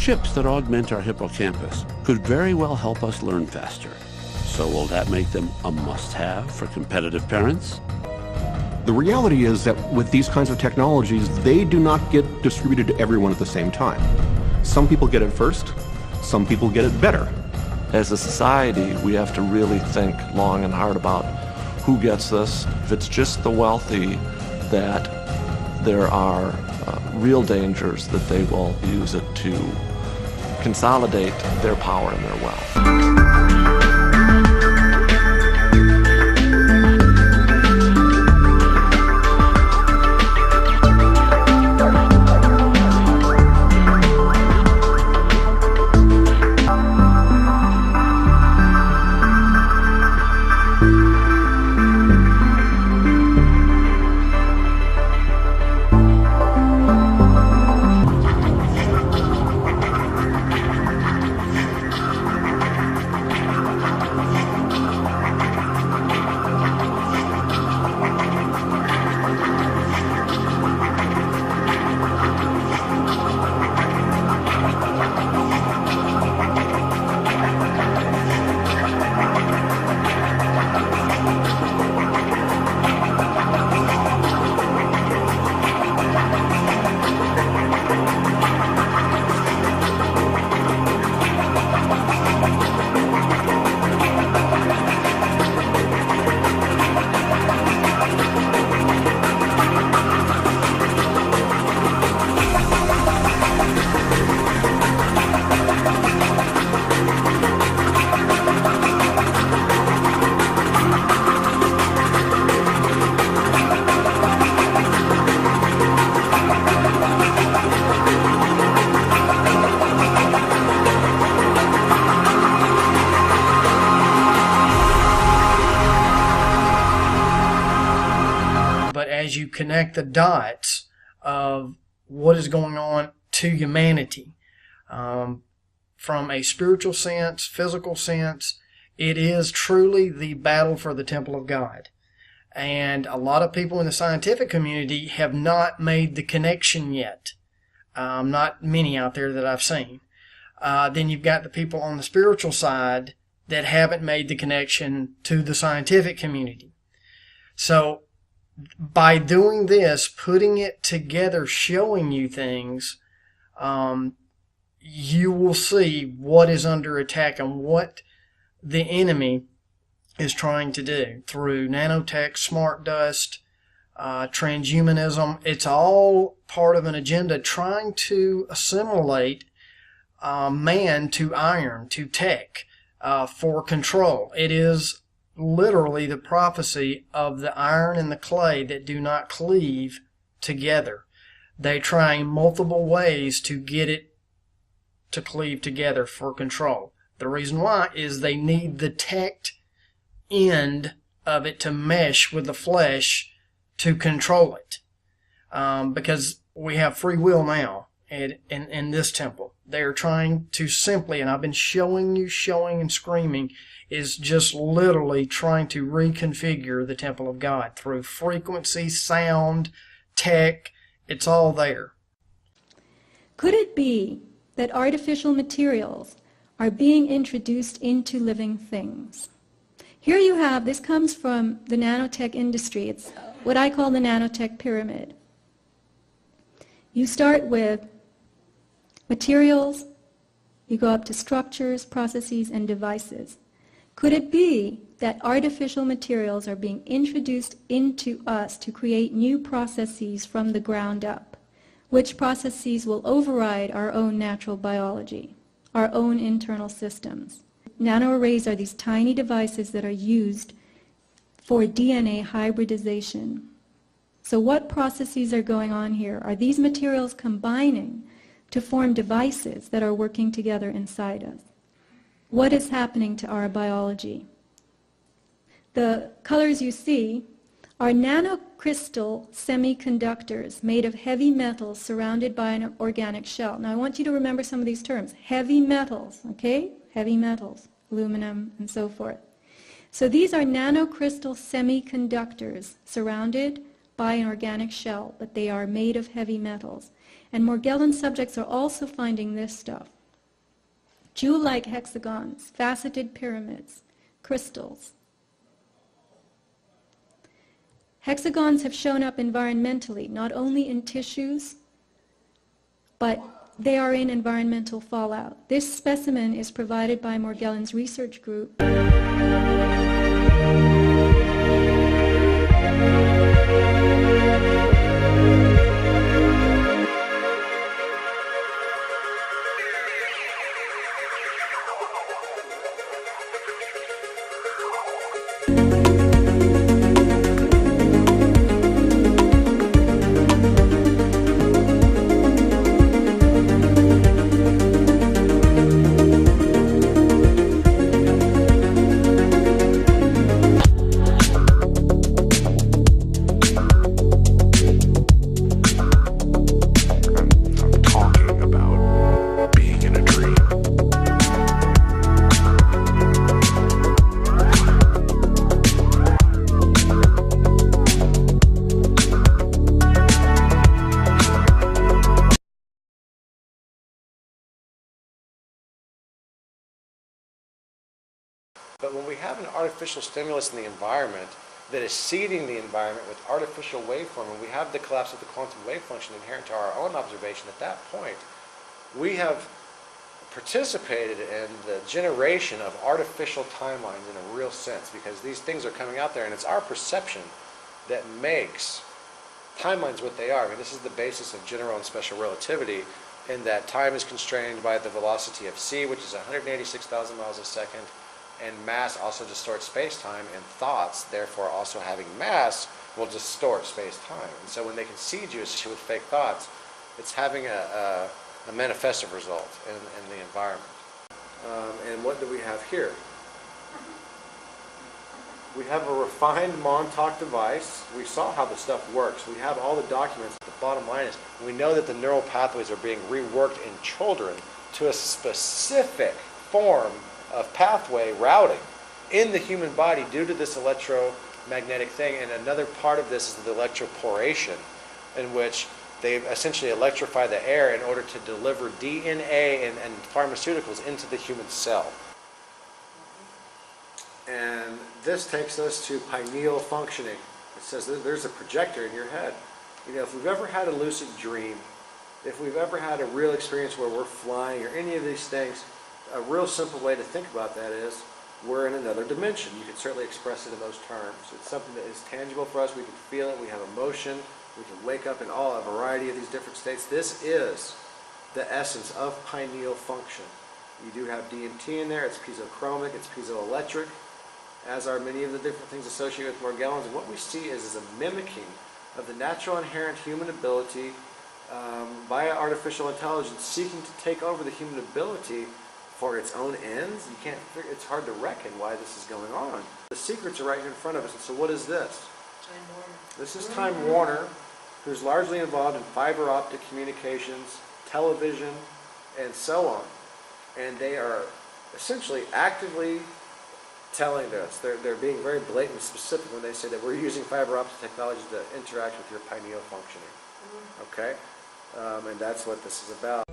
Chips that augment our hippocampus could very well help us learn faster. So will that make them a must-have for competitive parents? The reality is that with these kinds of technologies, they do not get distributed to everyone at the same time. Some people get it first, some people get it better. As a society, we have to really think long and hard about who gets this. If it's just the wealthy, that there are real dangers that they will use it to consolidate their power and their wealth. As you connect the dots of what is going on to humanity, from a spiritual sense, physical sense, it is truly the battle for the temple of God. And a lot of people in the scientific community have not made the connection yet. Not many out there that I've seen. Then you've got the people on the spiritual side that haven't made the connection to the scientific community. So by doing this, putting it together, showing you things, you will see what is under attack and what the enemy is trying to do through nanotech, smart dust, transhumanism. It's all part of an agenda trying to assimilate man to iron, to tech, for control. It is literally the prophecy of the iron and the clay that do not cleave together. They try in multiple ways to get it to cleave together for control. The reason why is they need the tech end of it to mesh with the flesh to control it. Because we have free will now in this temple. They are trying to simply, and I've been showing and screaming, is just literally trying to reconfigure the temple of God through frequency, sound, tech. It's all there. Could it be that artificial materials are being introduced into living things? Here you have, this comes from the nanotech industry. It's what I call the nanotech pyramid. You start with materials, you go up to structures, processes, and devices. Could it be that artificial materials are being introduced into us to create new processes from the ground up, which processes will override our own natural biology, our own internal systems? Nanoarrays are these tiny devices that are used for DNA hybridization. So what processes are going on here? Are these materials combining to form devices that are working together inside us? What is happening to our biology? The colors you see are nanocrystal semiconductors made of heavy metals surrounded by an organic shell. Now I want you to remember some of these terms. Heavy metals, okay? Heavy metals, aluminum and so forth. So these are nanocrystal semiconductors surrounded by an organic shell, but they are made of heavy metals. And Morgellon subjects are also finding this stuff. Jewel-like hexagons, faceted pyramids, crystals. Hexagons have shown up environmentally, not only in tissues, but they are in environmental fallout. This specimen is provided by Morgellon's research group. But when we have an artificial stimulus in the environment that is seeding the environment with artificial waveform, and we have the collapse of the quantum wave function inherent to our own observation at that point, we have participated in the generation of artificial timelines in a real sense, because these things are coming out there, and it's our perception that makes timelines what they are. I mean, this is the basis of general and special relativity, in that time is constrained by the velocity of c, which is 186,000 miles a second, and mass also distorts space-time, and thoughts, therefore also having mass, will distort space-time. And so when they can seed you with fake thoughts, it's having a manifestive result in the environment. And what do we have here? We have a refined Montauk device. We saw how the stuff works. We have all the documents. The bottom line is we know that the neural pathways are being reworked in children to a specific form of pathway routing in the human body due to this electromagnetic thing. And another part of this is the electroporation, in which they essentially electrify the air in order to deliver DNA and pharmaceuticals into the human cell. And this takes us to pineal functioning. It says that there's a projector in your head. You know, if we've ever had a lucid dream, if we've ever had a real experience where we're flying or any of these things, a real simple way to think about that is we're in another dimension. You can certainly express it in those terms. It's something that is tangible for us. We can feel it. We have emotion. We can wake up in a variety of these different states. This is the essence of pineal function. You do have DMT in there. It's piezochromic. It's piezoelectric, as are many of the different things associated with Morgellons. And what we see is a mimicking of the natural inherent human ability by artificial intelligence seeking to take over the human ability for its own ends. You can't figure, it's hard to reckon why this is going on. The secrets are right here in front of us. And so what is this? Time Warner. This is Time Warner, who's largely involved in fiber optic communications, television, and so on. And they are essentially actively telling us, they're being very blatant and specific when they say that we're using fiber optic technology to interact with your pineal functioning. Okay? And that's what this is about.